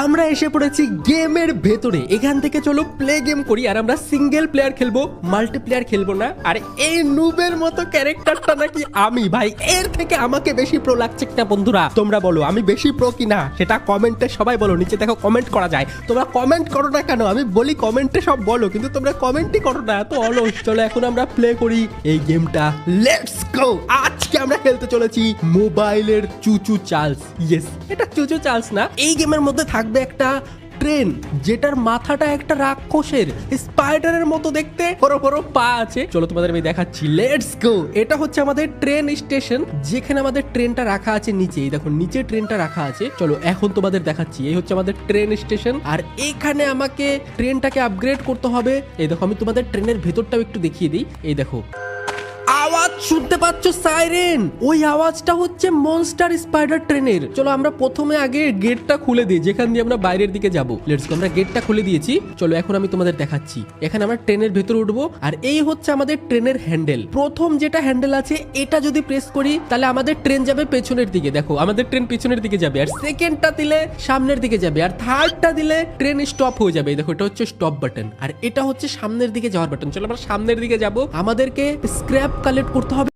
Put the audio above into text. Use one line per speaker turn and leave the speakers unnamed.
আমরা এসে পড়েছি গেমের ভেতরে। এখান থেকে চলো প্লে গেম করি। আর আমরা সিঙ্গেল প্লেয়ার খেলবো, মাল্টিপ্লেয়ার খেলবো না। আর এই নুবের মতো ক্যারেক্টারটা নাকি আমি, ভাই এর থেকে আমাকে বেশি প্রো লাগছে না বন্ধুরা? তোমরা বলো আমি বেশি প্রো কিনা, সেটা কমেন্টে সবাই বলো। নিচে দেখো কমেন্ট করা যায়, তোমরা কমেন্ট করো না কেন? আমি বলি কমেন্টে সব বলো, কিন্তু তোমরা কমেন্টই করো না, এত অলস। চলো এখন আমরা প্লে করি এই গেমটা, লেটস গো। আজকে আমরা খেলতে চলেছি মোবাইলের চুচু চার্লস। ইয়েস, এটা চুচু চার্লস না। এই গেমের মধ্যে থাকবে একটা ট্রেন, যেটার মাথাটা একটা রাক্ষসের স্পাইডারের মতো দেখতে, বড় বড় পা আছে। চলো তোমাদের আমি দেখাচ্ছি, লেটস গো। এটা হচ্ছে আমাদের ট্রেন স্টেশন, যেখানে আমাদের ট্রেনটা রাখা আছে নিচে। এই দেখো নিচে ট্রেনটা রাখা আছে। চলো এখন তোমাদের দেখাচ্ছি, এই হচ্ছে আমাদের ট্রেন স্টেশন। আর এখানে আমাকে ট্রেনটাকে আপগ্রেড করতে হবে। এই দেখো আমি তোমাদের ট্রেনের ভেতরটাও একটু দেখিয়ে দিই। এই দেখো আওয়াজ শুনতে পাচ্ছ, সাইরেন, ওই আওয়াজটা হচ্ছে মনস্টার স্পাইডার ট্রেনের। চলো আমরা প্রথমে আগে গেটটা খুলে দিই, যেখান দিয়ে আমরা বাইরের দিকে যাব। লেটস গো, আমরা গেটটা খুলে দিয়েছি। চলো এখন আমি তোমাদের দেখাচ্ছি, এখানে আমরা ট্রেনের ভেতরে উঠবো। আর এই হচ্ছে আমাদের ট্রেনের হ্যান্ডেল। প্রথম যেটা হ্যান্ডেল আছে, এটা যদি প্রেস করি তাহলে আমাদের ট্রেন যাবে পেছনের দিকে। দেখো আমাদের ট্রেন পেছনের দিকে যাবে। আর সেকেন্ডটা দিলে সামনের দিকে যাবে। আর থার্ডটা দিলে ট্রেন স্টপ হয়ে যাবে। দেখো এটা হচ্ছে স্টপ বাটন, আর এটা হচ্ছে সামনের দিকে যাওয়ার বাটন। চলো আমরা সামনের দিকে যাব। আমাদেরকে স্ক্র্যাপ কালেক্ট করতে হবে।